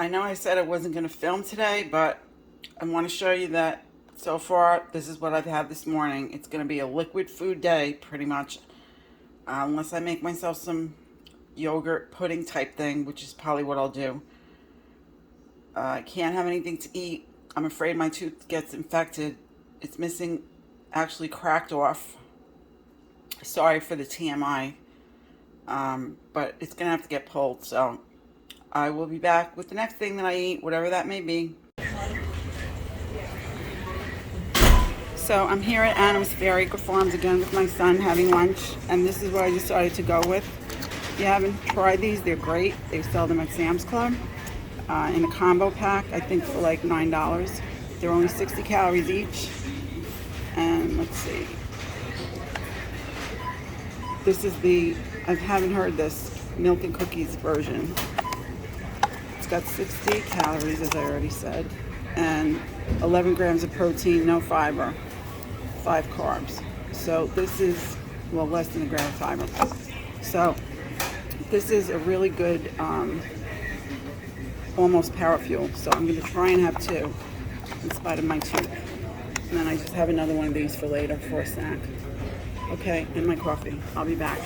I know I said I wasn't going to film today, but I want to show you that so far this is what I've had this morning. It's going to be a liquid food day pretty much, unless I make myself some yogurt pudding type thing, which is probably what I'll do. I can't have anything to eat. I'm afraid my tooth gets infected. It's missing, actually cracked off. Sorry for the TMI, but it's going to have to get pulled, so I will be back with the next thing that I eat, whatever that may be. So I'm here at Anim's Fair Acre Farms again with my son having lunch, and this is what I decided to go with. If you haven't tried these, they're great. They sell them at Sam's Club in a combo pack, I think for like $9. They're only 60 calories each. And let's see. This is the, I haven't heard this, milk and cookies version. It's got 60 calories, as I already said, and 11 grams of protein, no fiber, 5 carbs. So this is, well, less than a gram of fiber. So this is a really good, almost power fuel. So I'm going to try and have 2 in spite of my tooth. And then I just have another one of these for later for a snack. Okay, and my coffee. I'll be back.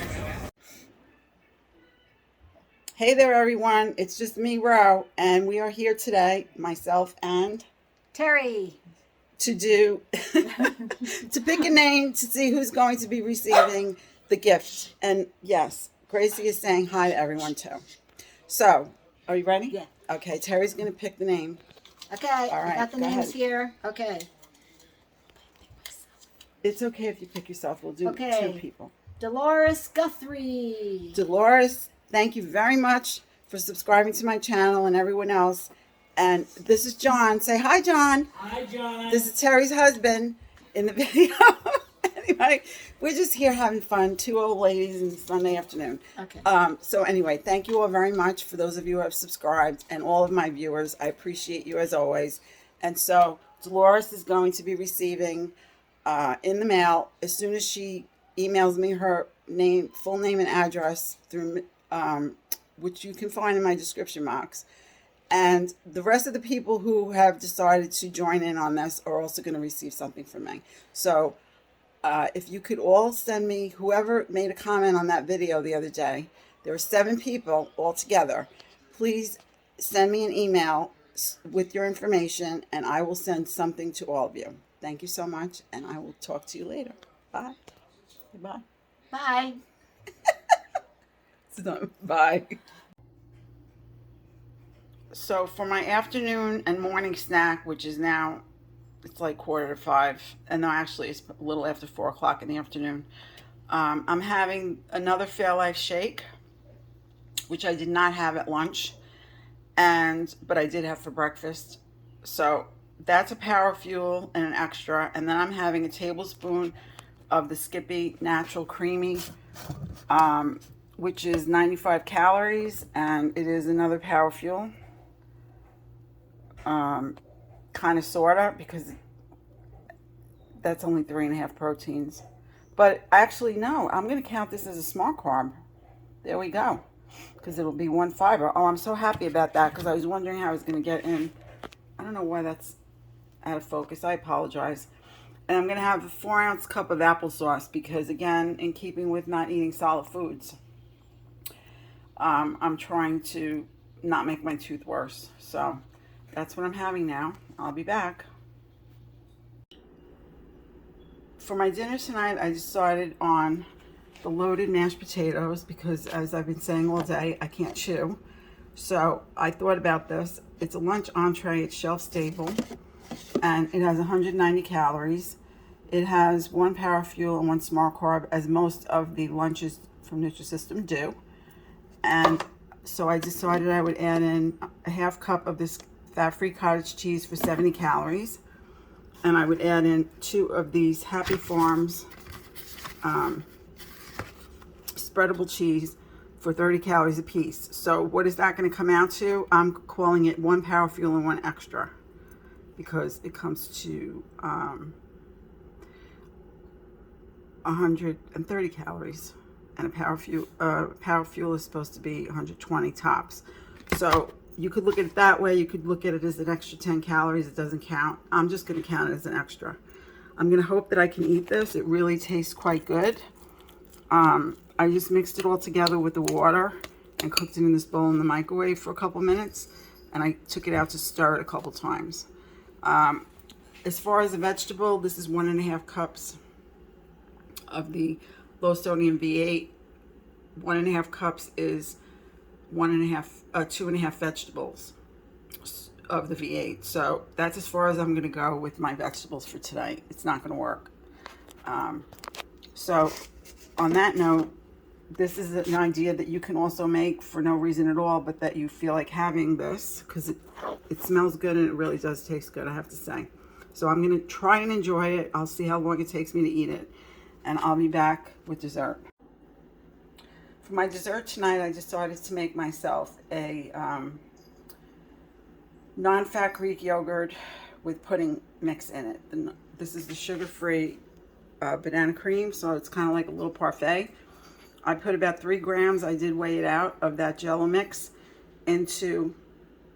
Hey there, everyone. It's just me, Ro, and we are here today, myself and Terry, to to pick a name to see who's going to be receiving the gift. And yes, Gracie is saying hi to everyone too. So, are you ready? Yeah. Okay, Terry's going to pick the name. okay, All right, I got the go names ahead. here. Okay. It's okay if you pick yourself. We'll do Okay. 2 people. Dolores Guthrie. Dolores, thank you very much for subscribing to my channel and everyone else. And this is John. Say hi, John. Hi, John. This is Terry's husband in the video. Anyway, we're just here having fun. 2 old ladies on Sunday afternoon. Okay. So anyway, thank you all very much for those of you who have subscribed and all of my viewers. I appreciate you as always. And so Dolores is going to be receiving in the mail as soon as she emails me her name, full name and address through which you can find in my description box. And the rest of the people who have decided to join in on this are also going to receive something from me. So if you could all send me, whoever made a comment on that video the other day, there were 7 people altogether. Please send me an email with your information and I will send something to all of you. Thank you so much, and I will talk to you later. Bye. Bye. Bye. Bye. So for my afternoon and morning snack, which is now, it's like 4:45, and no, actually it's a little after 4 o'clock in the afternoon. I'm having another Fairlife shake, which I did not have at lunch, but I did have for breakfast. So that's a power fuel and an extra. And then I'm having a tablespoon of the Skippy Natural Creamy, which is 95 calories, and it is another power fuel. Kind of, sort of, because that's only 3.5 proteins. But actually, no, I'm going to count this as a smart carb. There we go. Because it'll be 1 fiber. Oh, I'm so happy about that because I was wondering how I was going to get in. I don't know why that's out of focus. I apologize. And I'm going to have a 4-ounce cup of applesauce because, again, in keeping with not eating solid foods, I'm trying to not make my tooth worse. So that's what I'm having now. I'll be back. For my dinner tonight, I decided on the loaded mashed potatoes because, as I've been saying all day, I can't chew. So I thought about this. It's a lunch entree. It's shelf stable. And it has 190 calories. It has 1 power fuel and 1 smart carb, as most of the lunches from Nutrisystem do. And so I decided I would add in a 1/2 cup of this fat-free cottage cheese for 70 calories. And I would add in 2 of these Happy Farms spreadable cheese for 30 calories a piece. So what is that going to come out to? I'm calling it 1 power fuel and 1 extra, because it comes to 130 calories, and a power fuel is supposed to be 120 tops. So you could look at it that way. You could look at it as an extra 10 calories. It doesn't count. I'm just going to count it as an extra. I'm going to hope that I can eat this. It really tastes quite good. I just mixed it all together with the water and cooked it in this bowl in the microwave for a couple minutes. And I took it out to stir it a couple times. As far as the vegetable, this is 1.5 cups of the low sodium V8. 1.5 cups is 2.5 vegetables of the V8. So that's as far as I'm going to go with my vegetables for tonight. It's not going to work. So on that note, this is an idea that you can also make for no reason at all, but that you feel like having this because it smells good and it really does taste good, I have to say. So I'm going to try and enjoy it. I'll see how long it takes me to eat it, and I'll be back with dessert. For my dessert tonight, I decided to make myself a non-fat Greek yogurt with pudding mix in it. This is the sugar-free banana cream, so it's kind of like a little parfait. I put about 3 grams, I did weigh it out, of that Jell-O mix into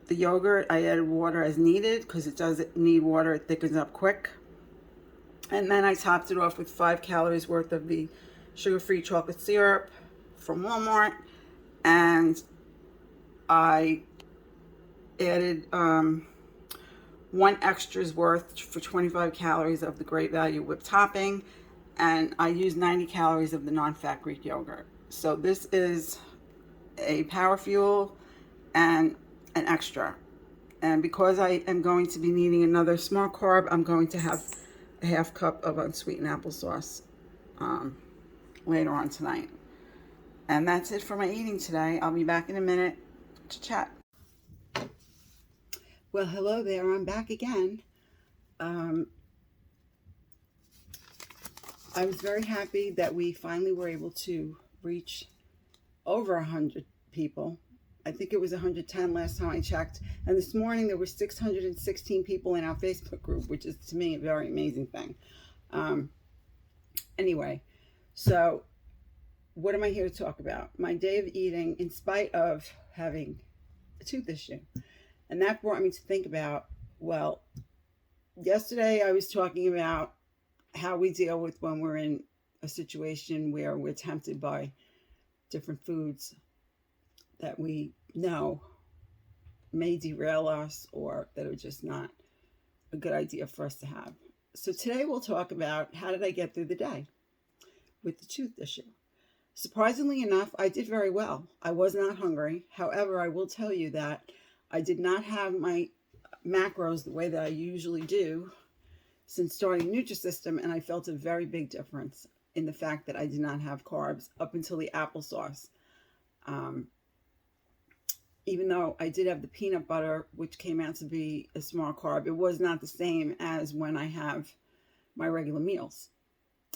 the yogurt. I added water as needed because it doesn't need water, it thickens up quick. And then I topped it off with 5 calories worth of the sugar-free chocolate syrup from Walmart, and I added 1 extra's worth for 25 calories of the Great Value whipped topping, and I used 90 calories of the non-fat Greek yogurt. So this is a power fuel and an extra. And because I am going to be needing another small carb, I'm going to have a 1/2 cup of unsweetened applesauce later on tonight. And that's it for my eating today. I'll be back in a minute to chat. Well, hello there. I'm back again. I was very happy that we finally were able to reach over 100 people. I think it was 110 last time I checked. And this morning there were 616 people in our Facebook group, which is to me a very amazing thing. Anyway, so what am I here to talk about? My day of eating in spite of having a tooth issue. And that brought me to think about, well, yesterday I was talking about how we deal with when we're in a situation where we're tempted by different foods that we know may derail us or that are just not a good idea for us to have. So today we'll talk about how did I get through the day with the tooth issue. Surprisingly enough, I did very well. I was not hungry. However, I will tell you that I did not have my macros the way that I usually do since starting Nutrisystem, and I felt a very big difference in the fact that I did not have carbs up until the applesauce. Even though I did have the peanut butter, which came out to be a small carb, it was not the same as when I have my regular meals,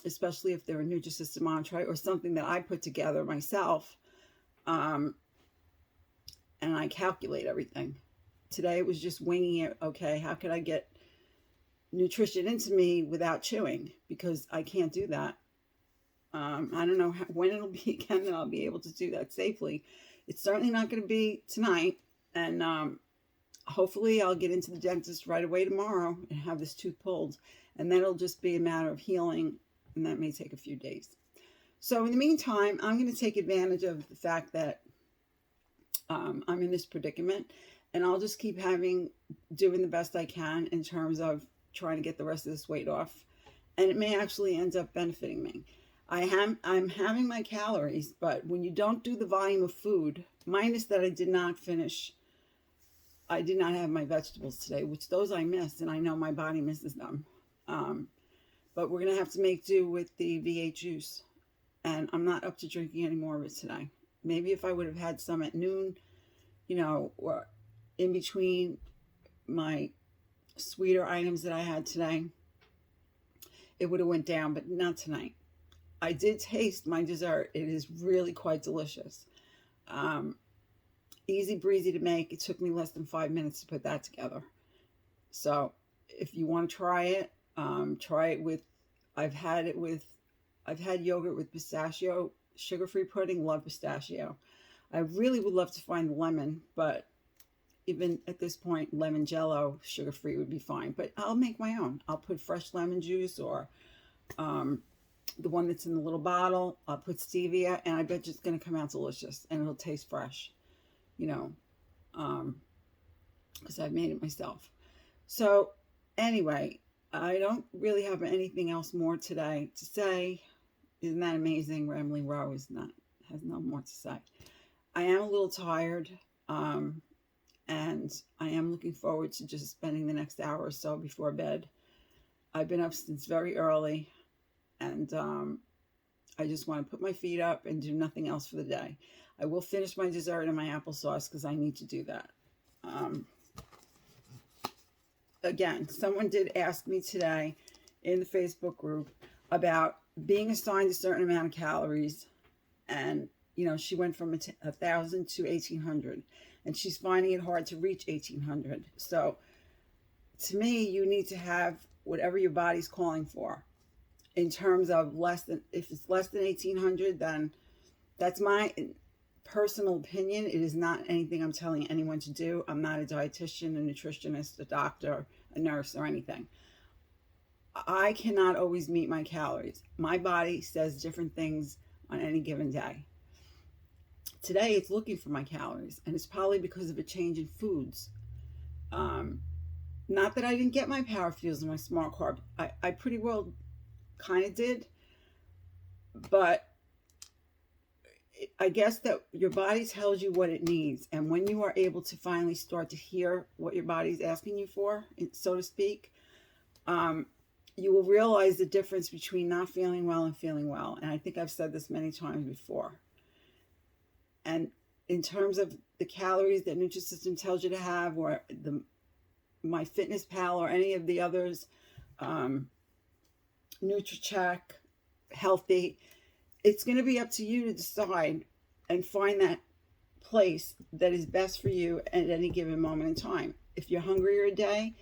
especially if they're a Nutrisystem entree or something that I put together myself, and I calculate everything. Today it was just winging it. Okay, how could I get nutrition into me without chewing? Because I can't do that. I don't know when it'll be again that I'll be able to do that safely. It's certainly not going to be tonight, and hopefully I'll get into the dentist right away tomorrow and have this tooth pulled, and then it'll just be a matter of healing, and that may take a few days. So in the meantime, I'm going to take advantage of the fact that I'm in this predicament, and I'll just keep doing the best I can in terms of trying to get the rest of this weight off, and it may actually end up benefiting me. I'm having my calories, but when you don't do the volume of food, minus that I did not have my vegetables today, which those I missed, and I know my body misses them. But we're going to have to make do with the V8 juice, and I'm not up to drinking any more of it today. Maybe if I would have had some at noon, or in between my sweeter items that I had today, it would have went down, but not tonight. I did taste my dessert. It is really quite delicious. Easy breezy to make. It took me less than 5 minutes to put that together. So if you want to try it with, I've had yogurt with pistachio, sugar-free pudding. Love pistachio. I really would love to find lemon, but even at this point, lemon jello, sugar-free would be fine. But I'll make my own. I'll put fresh lemon juice or the one that's in the little bottle. I'll put stevia, and I bet you it's going to come out delicious, and it'll taste fresh, you know, because I've made it myself. So anyway, I don't really have anything else more today to say. Isn't that amazing? Rambling Row has no more to say. I am a little tired, and I am looking forward to just spending the next hour or so before bed. I've been up since very early, and I just want to put my feet up and do nothing else for the day. I will finish my dessert and my applesauce because I need to do that. Again, someone did ask me today in the Facebook group about being assigned a certain amount of calories, and you know, she went from 1,000 to 1,800, and she's finding it hard to reach 1,800. So to me, you need to have whatever your body's calling for. In terms of if it's less than 1,800, then that's my personal opinion. It is not anything I'm telling anyone to do. I'm not a dietitian, a nutritionist, a doctor, a nurse, or anything. I cannot always meet my calories. My body says different things on any given day. Today, it's looking for my calories, and it's probably because of a change in foods. Not that I didn't get my Power Fuels and my Smart Carb. I pretty well kind of did, but I guess that your body tells you what it needs, and when you are able to finally start to hear what your body's asking you for, so to speak, you will realize the difference between not feeling well and feeling well. And I think I've said this many times before. And in terms of the calories that Nutrisystem tells you to have, or my Fitness Pal or any of the others, NutriCheck, Healthy, it's going to be up to you to decide and find that place that is best for you at any given moment in time. If you're hungrier a day,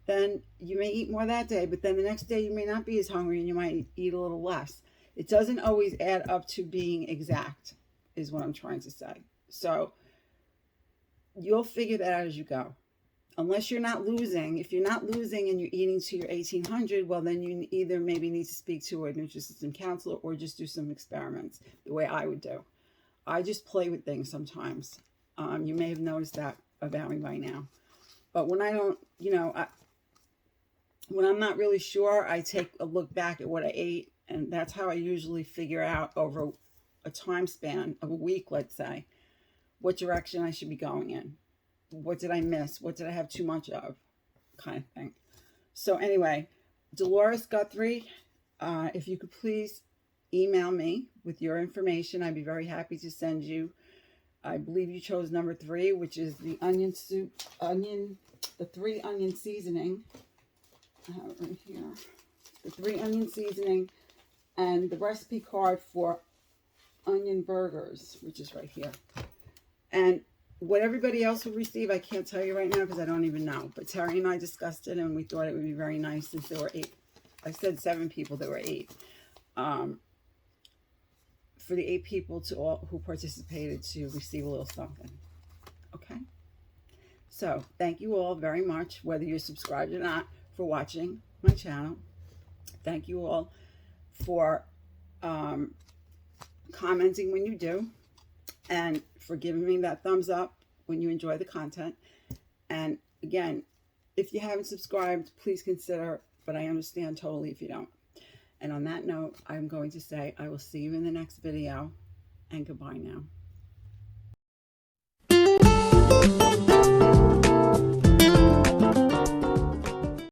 then you may eat more that day, but then the next day you may not be as hungry and you might eat a little less. It doesn't always add up to being exact, is what I'm trying to say. So you'll figure that out as you go. Unless you're not losing. If you're not losing and you're eating to your 1,800, well, then you either maybe need to speak to a Nutrisystem counselor or just do some experiments the way I would do. I just play with things sometimes. You may have noticed that about me by now. But when I don't, when I'm not really sure, I take a look back at what I ate, and that's how I usually figure out over a time span of a week, let's say, what direction I should be going in. What did I miss? What did I have too much of? Kind of thing. So anyway, Dolores Guthrie, if you could please email me with your information, I'd be very happy to send you. I believe you chose number 3, which is the onion soup, the 3 onion seasoning. I have it right here. The 3 onion seasoning and the recipe card for onion burgers, which is right here. And what everybody else will receive, I can't tell you right now because I don't even know. But Terry and I discussed it, and we thought it would be very nice since there were 8. I said 7 people, there were 8. For the 8 people who participated to receive a little something. Okay? So, thank you all very much, whether you're subscribed or not, for watching my channel. Thank you all for commenting when you do, and for giving me that thumbs up when you enjoy the content. And again, if you haven't subscribed, please consider, but I understand totally if you don't. And on that note, I'm going to say I will see you in the next video, and goodbye now.